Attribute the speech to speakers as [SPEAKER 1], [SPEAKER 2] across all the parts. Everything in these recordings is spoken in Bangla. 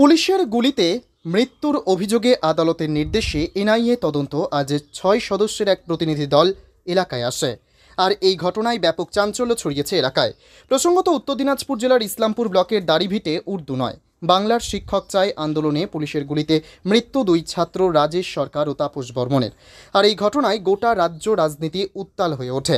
[SPEAKER 1] পুলিশের গুলিতে মৃত্যুর অভিযোগে আদালতের নির্দেশে এনআইএ তদন্ত আজ ৬ সদস্যের এক প্রতিনিধি দল এলাকায় আসে। আর এই ঘটনায় ব্যাপক চাঞ্চল্য ছড়িয়েছে এলাকায়। প্রসঙ্গত, উত্তর দিনাজপুর জেলার ইসলামপুর ব্লকের দাড়িভিটে উর্দু নয় বাংলার শিক্ষক চাই আন্দোলনে পুলিশের গুলিতে মৃত্যু 2 ছাত্র রাজেশ সরকার ও তাপস বর্মনের। আর এই ঘটনায় গোটা রাজ্য রাজনীতি উত্তাল হয়ে ওঠে।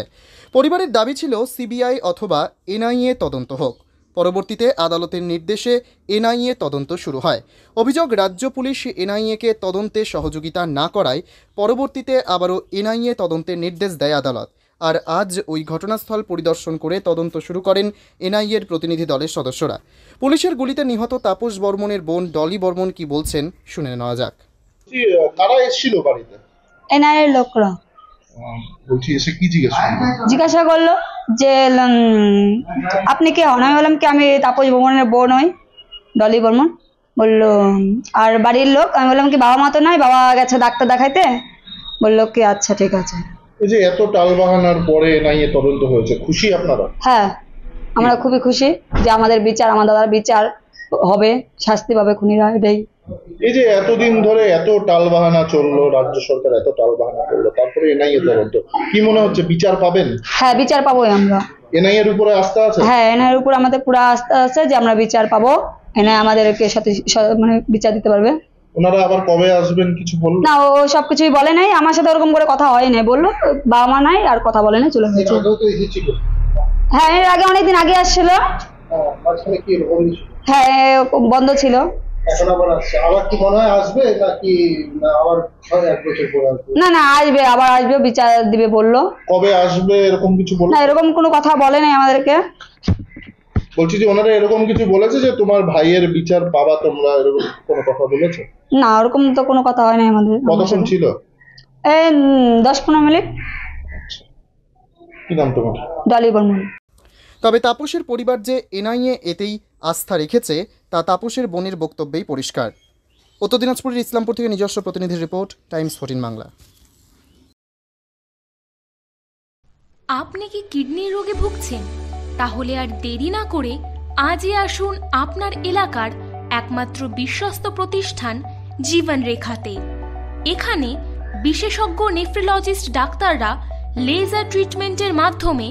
[SPEAKER 1] পরিবারের দাবি ছিল সিবিআই অথবা এনআইএ তদন্ত হোক। পরবর্তীতে আদালতের নির্দেশে এনআইএ তদন্ত শুরু হয়। অভিযোগ, রাজ্য পুলিশ এনআইএকে তদন্তে সহযোগিতা না করায় পরবর্তীতে আবারও এনআইএ তদন্তের নির্দেশ দেয় আদালত। আর আজ ওই ঘটনাস্থল পরিদর্শন করে তদন্ত শুরু করেন এনআইএর প্রতিনিধি দলের সদস্যরা। পুলিশের গুলিতে নিহত তাপস বর্মনের বোন ডলি বর্মন কি বলছেন শুনে নেওয়া যাক।
[SPEAKER 2] কারা এসেছিল বাড়িতে?
[SPEAKER 3] এনআইএর লোকরা।
[SPEAKER 2] বলছি এসে কি
[SPEAKER 3] জিজ্ঞাসা করলো যে আপনি কে হন? আমি বললাম কি আমি তাপস বর্মনের বোন হই, ডলি বর্মন। বললো আর বাড়ির লোক? আমি বললাম কি বাবা মা তো নাই, বাবা গেছে ডাক্তার দেখাইতে। বললো কি আচ্ছা ঠিক আছে।
[SPEAKER 2] এই যে এত টালবাহানার পরে এনআইএ তদন্ত হয়েছে, খুশি আপনারা?
[SPEAKER 3] হ্যাঁ, আমরা খুবই খুশি যে আমাদের বিচার, আমার দাদার বিচার হবে, শাস্তি পাবে খুনিরা। এটাই।
[SPEAKER 2] এই যে এতদিন ধরে এত টালবাহানা চললো, রাজ্য সরকার এত টালবাহানা করলো, তারপরে এনআইএ তদন্ত, কি মনে হচ্ছে বিচার পাবেন?
[SPEAKER 3] হ্যাঁ, বিচার পাবোই আমরা।
[SPEAKER 2] এনআইএ এর উপরে আস্থা আছে?
[SPEAKER 3] হ্যাঁ, এনআইএ এর উপর আমাদের পুরো আস্থা আছে যে আমরা বিচার পাবো। এনআইএ আমাদেরকে সাথে মানে বিচার দিতে পারবে।
[SPEAKER 2] ওনারা আবার কবে আসবেন কিছু বললো
[SPEAKER 3] না? ও সবকিছুই বলে নাই, আমার সাথে ওরকম করে কথা হয় নাই। বললো বাবা মা নাই, আর কথা বলে নাই, চলে গেছে। হ্যাঁ, এর আগে অনেকদিন আগে আসছিল। হ্যাঁ, বন্ধ ছিল।
[SPEAKER 2] এখন আবার আসছে। আবার কি মনে হয় আসবে নাকি আবার 1 বছর পর আসবে?
[SPEAKER 3] না না, আসবে, আবার আসবে, বিচার দিবে বললো।
[SPEAKER 2] কবে আসবে এরকম কিছু বললো?
[SPEAKER 3] না, এরকম কোনো কথা বলে নাই আমাদেরকে।
[SPEAKER 2] বলছি যে ওনারা এরকম কিছু বলেছে যে তোমার ভাইয়ের বিচার পাবা তোমরা, এরকম কোনো কথা বলেছে?
[SPEAKER 3] না, ওরকম তো কোনো কথা হয় নাই আমাদের।
[SPEAKER 2] কতক্ষণ ছিল?
[SPEAKER 3] এই 10-15 মিনিট।
[SPEAKER 2] কি নাম তোমার?
[SPEAKER 3] ডলি বর্মন।
[SPEAKER 1] তবে তাপসের পরিবার যে এনআইএ এতেই আস্থা রেখেছে তা তাপসের বোনের বক্তব্যেই পরিষ্কার। উত্তর দিনাজপুরের ইসলামপুর থেকে নিজস্ব প্রতিনিধির রিপোর্ট, টাইমস 14 বাংলা।
[SPEAKER 4] আপনি কি কিডনির রোগে ভুগছেন? তাহলে আর দেরি না করে আজই আসুন আপনার এলাকার একমাত্র বিশ্বস্ত প্রতিষ্ঠান জীবন রেখাতে। এখানে বিশেষজ্ঞ নেফ্রোলজিস্ট ডাক্তাররা লেজার ট্রিটমেন্টের মাধ্যমে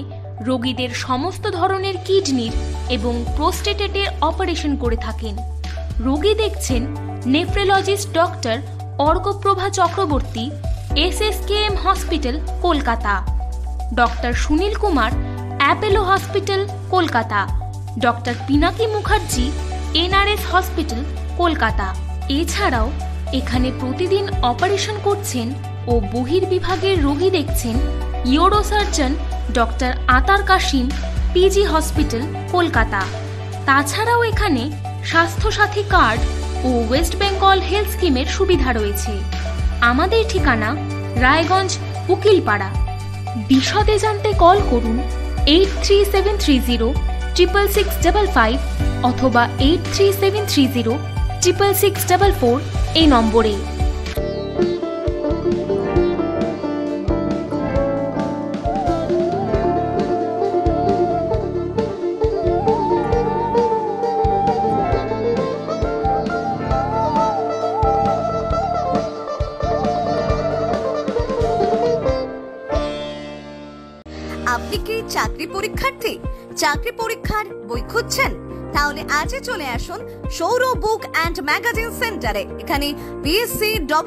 [SPEAKER 4] রোগীদের সমস্ত ধরনের কিডনির এবং প্রোস্টেটের অপারেশন করে থাকেন। রোগী দেখছেন nephrologist doctor Arkaprava Chakraborty, SSKM hospital, Kolkata. Doctor Sunil Kumar, Apollo hospital, Kolkata. Doctor Pinaki Mukherjee, NRS hospital, Kolkata. এছাড়াও এখানে প্রতিদিন অপারেশন করছেন ও বহির্বিভাগের রোগী দেখছেন ইউরোসার্জন ডক্টর আতার কাশিম, PG হসপিটাল, কলকাতা। তাছাড়াও এখানে স্বাস্থ্যসাথী কার্ড ও ওয়েস্ট বেঙ্গল হেলথ স্কিমের সুবিধা রয়েছে। আমাদের ঠিকানা রায়গঞ্জ, উকিলপাড়া। বিশদে জানতে কল করুন 8373066655 অথবা 8373066644 এই নম্বরে।
[SPEAKER 5] আপনি কি চাকরি পরীক্ষার্থী? চাকরি পরীক্ষার বই খুঁজছেন? তাহলে আজই চলে আসুন সৌর বুক অ্যান্ড ম্যাগাজিন সেন্টারে। এখানে BSc,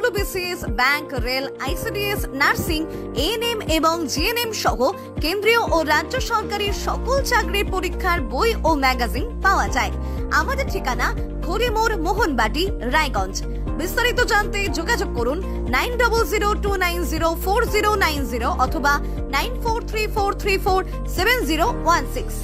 [SPEAKER 5] WBCS, bank, rail, ICDS, nursing, ANM এবং GNM সহ কেন্দ্রীয় ও রাজ্য সরকারি সকল চাকরির পরীক্ষার বই ও ম্যাগাজিন পাওয়া যায়। আমাদের ঠিকানা হরিমোড়, মোহনবাটি, রায়গঞ্জ। বিস্তারিত জানতে যোগাযোগ করুন 9002904090 অথবা 9434347016।